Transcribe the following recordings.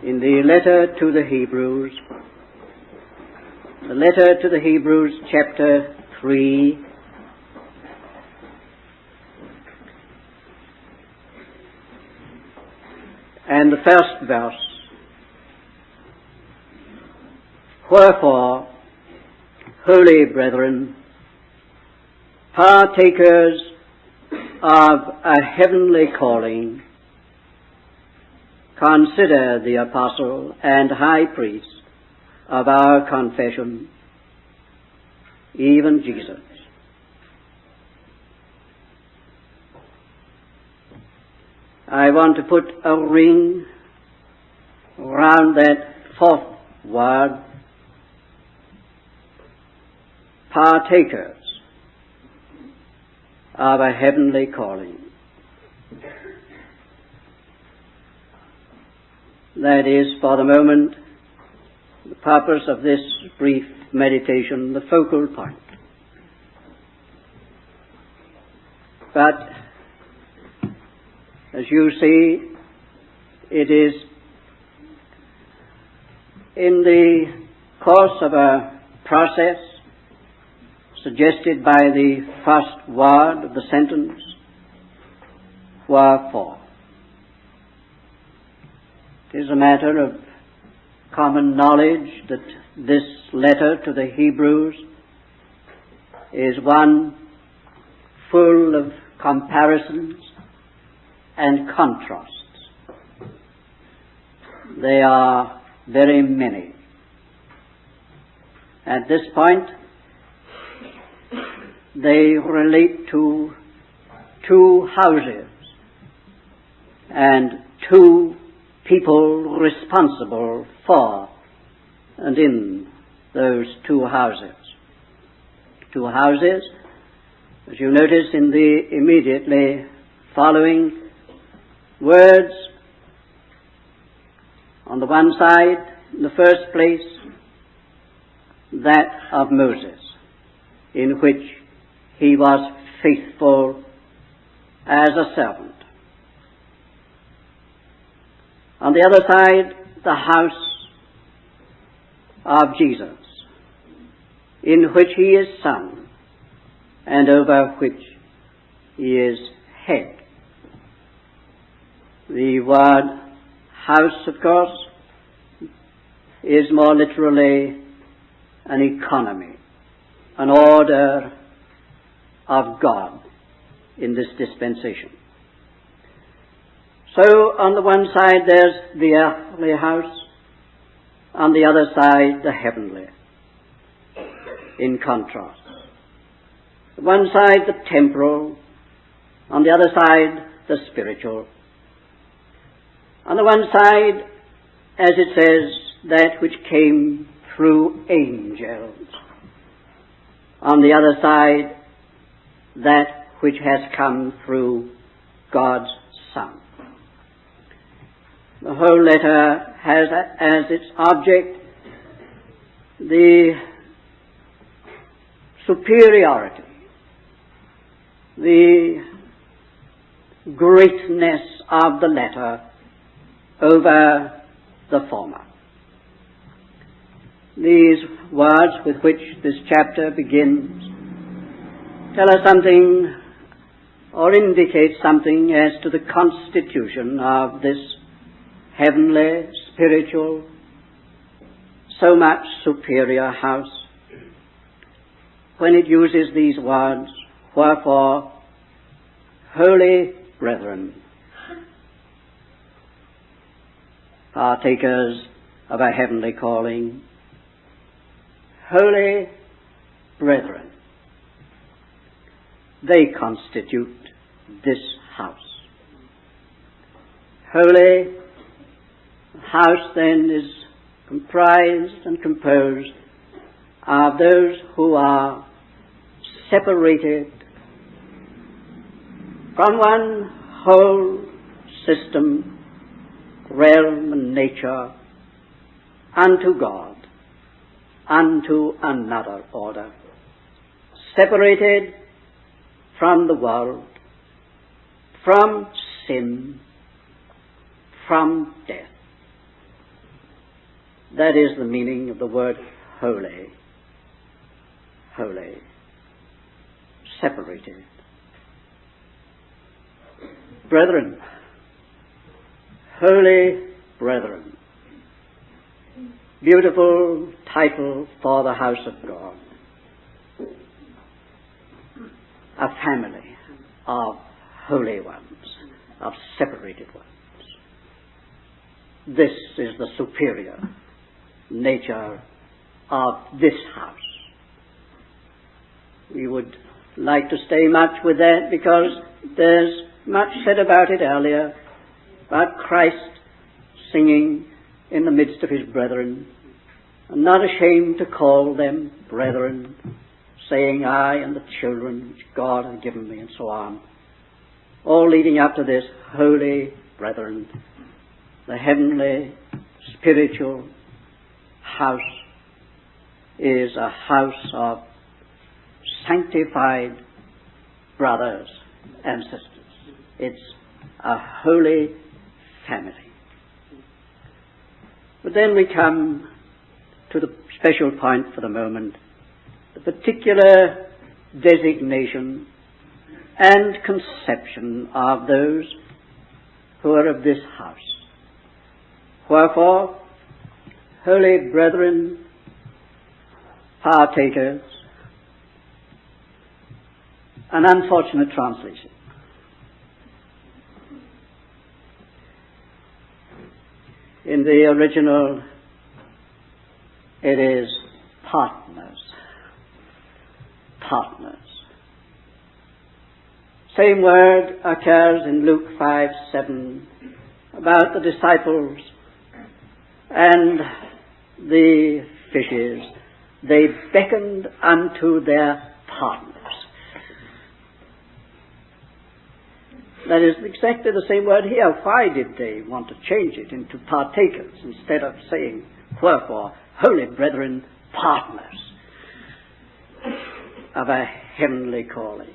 in the letter to the Hebrews, chapter 3, and the first verse. Wherefore, holy brethren, partakers of a heavenly calling, consider the apostle and high priest of our confession, even Jesus. I want to put a ring around that fourth word, partakers of a heavenly calling. That is, for the moment, the purpose of this brief meditation, the focal point. But, as you see, it is in the course of a process suggested by the first word of the sentence, wherefore. It is a matter of common knowledge that this letter to the Hebrews is one full of comparisons and contrasts. They are very many. At this point, they relate to two houses and two people responsible for and in those two houses. Two houses, as you notice in the immediately following words. On the one side, in the first place, that of Moses, in which he was faithful as a servant. On the other side, the house of Jesus, in which he is son, and over which he is head. The word house, of course, is more literally an economy, an order of God in this dispensation. So, on the one side there's the earthly house, on the other side the heavenly, in contrast. On one side the temporal, on the other side the spiritual. On the one side, as it says, that which came through angels. On the other side, that which has come through God's Son. The whole letter has as its object the superiority, the greatness of the letter over the former. These words with which this chapter begins tell us something or indicate something as to the constitution of this heavenly, spiritual, so much superior house when it uses these words, wherefore, holy brethren, partakers of a heavenly calling, holy brethren, they constitute this house. Holy house, then, is comprised and composed of those who are separated from one whole system, realm, and nature unto God, unto another order, separated from the world, from sin, from death. That is the meaning of the word holy. Holy. Separated. Brethren. Holy brethren. Beautiful title for the house of God. A family of holy ones, of separated ones. This is the superior nature of this house. We would like to stay much with that because there's much said about it earlier, about Christ singing in the midst of his brethren, and not ashamed to call them brethren, saying, I and the children which God hath given me, and so on. All leading up to this, holy brethren, the heavenly, spiritual house is a house of sanctified brothers and sisters. It's a holy family. But then we come to the special point for the moment, the particular designation and conception of those who are of this house. Wherefore, holy brethren, partakers, an unfortunate translation. In the original, it is partners. Partners. Same word occurs in Luke 5:7 about the disciples and the fishes. They beckoned unto their partners. That is exactly the same word here. Why did they want to change it into partakers instead of saying, wherefore, holy brethren, partners of a heavenly calling?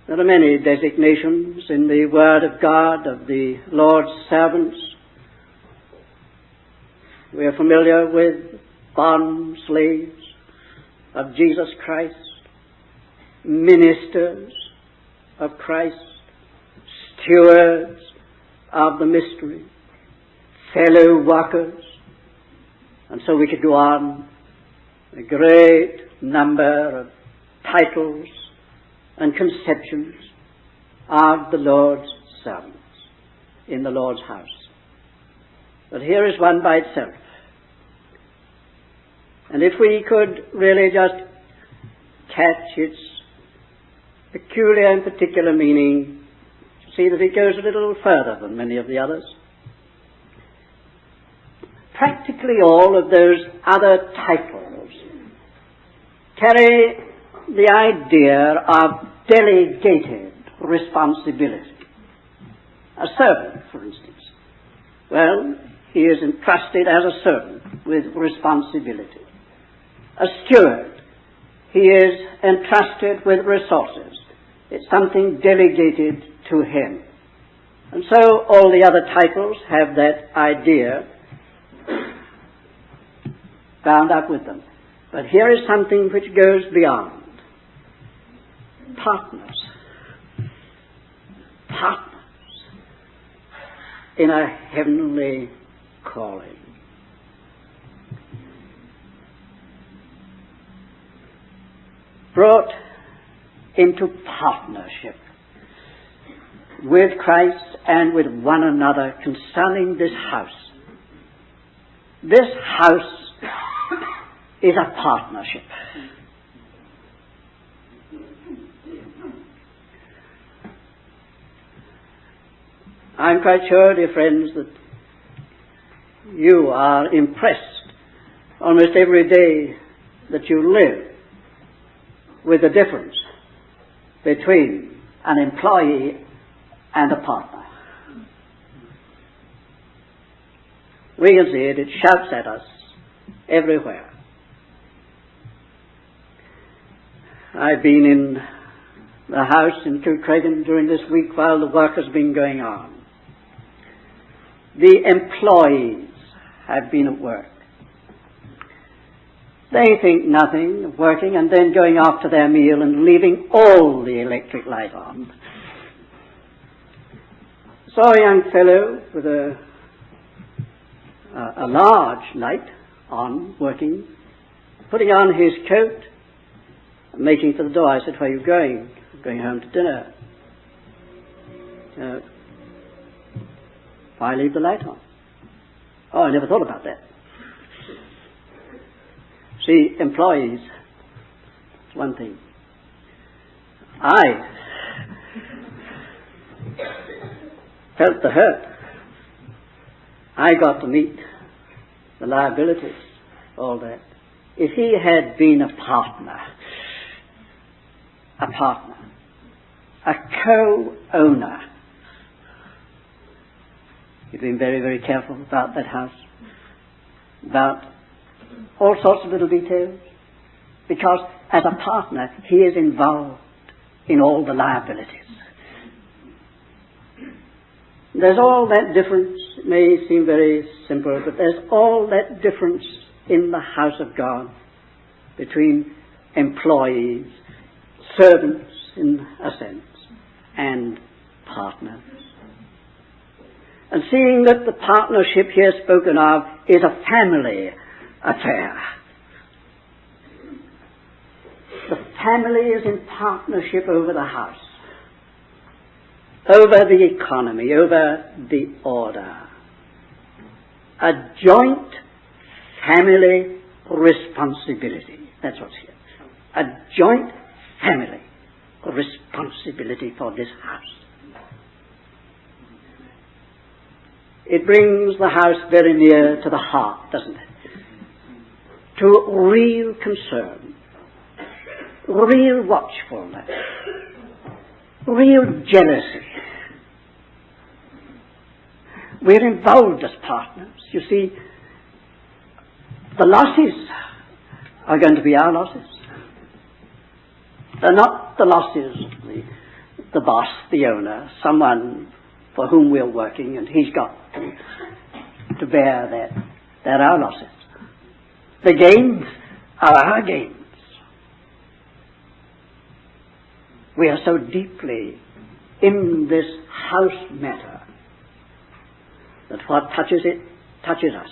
There are many designations in the Word of God of the Lord's servants. We are familiar with bond slaves of Jesus Christ, ministers of Christ, stewards of the mystery, fellow workers, and so we could go on. A great number of titles and conceptions of the Lord's servants in the Lord's house. But here is one by itself. And if we could really just catch its peculiar and particular meaning, see that it goes a little further than many of the others. Practically all of those other titles carry the idea of delegated responsibility. A servant, for instance. Well, he is entrusted as a servant with responsibility. A steward, he is entrusted with resources. It's something delegated to him. And so all the other titles have that idea bound up with them. But here is something which goes beyond. Partners. Partners in a heavenly calling. Brought into partnership with Christ and with one another concerning this house. This house is a partnership. I'm quite sure, dear friends, that you are impressed almost every day that you live with the difference between an employee and a partner. We can see it. It shouts at us everywhere. I've been in the house in Kilcreggan during this week while the work has been going on. the employees have been at work. They think nothing of working and then going after their meal and leaving all the electric light on. Saw a young fellow with a large light on, working, putting on his coat, making for the door. I said, "Where are you going?" "I'm going home to dinner." "Why leave the light on?" "Oh, I never thought about that." See, employees, it's one thing. I felt the hurt. I got to meet the liabilities, all that. If he had been a partner, a co-owner, he'd been very, very careful about that house, about all sorts of little details, because as a partner he is involved in all the liabilities. There's all that difference. It may seem very simple, but there's all that difference in the house of God between employees, servants in a sense, and partners. And seeing that the partnership here spoken of is a family affair. The family is in partnership over the house, over the economy, over the order. A joint family responsibility. That's what's here. A joint family responsibility for this house. It brings the house very near to the heart, doesn't it? To real concern, real watchfulness, real jealousy. We're involved as partners. You see, the losses are going to be our losses. They're not the losses of the boss, the owner, someone for whom we're working, and he's got to bear that. They're our losses. The gains are our gains. We are so deeply in this house matter that what touches it, touches us.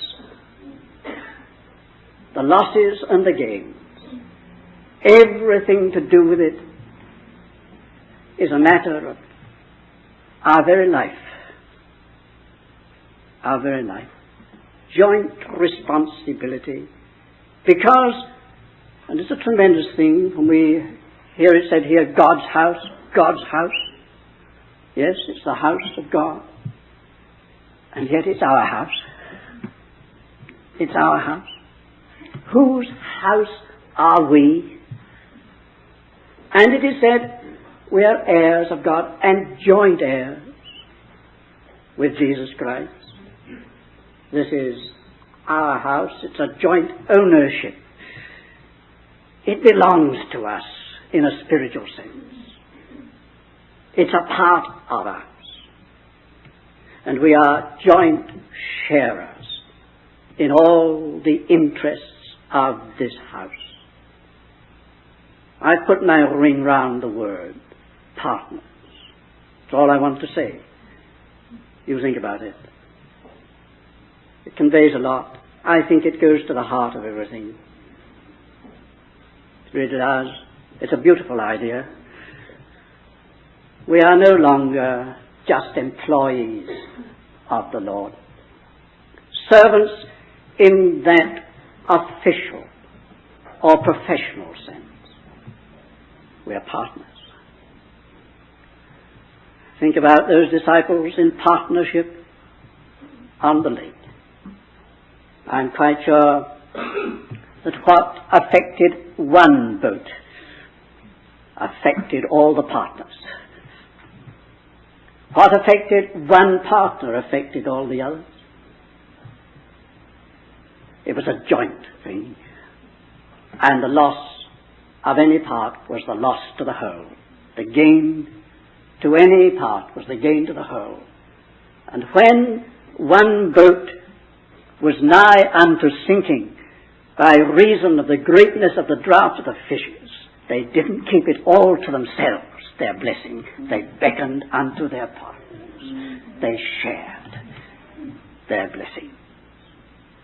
The losses and the gains, everything to do with it, is a matter of our very life. Our very life. Joint responsibility. Because, and it's a tremendous thing when we hear it said here, God's house, God's house. Yes, it's the house of God. And yet it's our house. It's our house. Whose house are we? And it is said, we are heirs of God and joint heirs with Jesus Christ. This is our house. It's a joint ownership. It belongs to us in a spiritual sense. It's a part of us. And we are joint sharers in all the interests of this house. I put my ring round the word partners. That's all I want to say. You think about it. It conveys a lot. I think it goes to the heart of everything. It really does. It's a beautiful idea. We are no longer just employees of the Lord. Servants in that official or professional sense. We are partners. Think about those disciples in partnership on the lake. I'm quite sure that what affected one boat affected all the partners. What affected one partner affected all the others. It was a joint thing. And the loss of any part was the loss to the whole. The gain to any part was the gain to the whole. And when one boat was nigh unto sinking by reason of the greatness of the draught of the fishes. They didn't keep it all to themselves, their blessing. They beckoned unto their partners. They shared their blessing.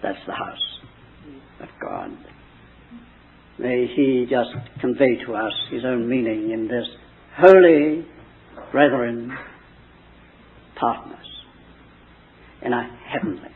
That's the house of God. May He just convey to us His own meaning in this: holy brethren, partners in a heavenly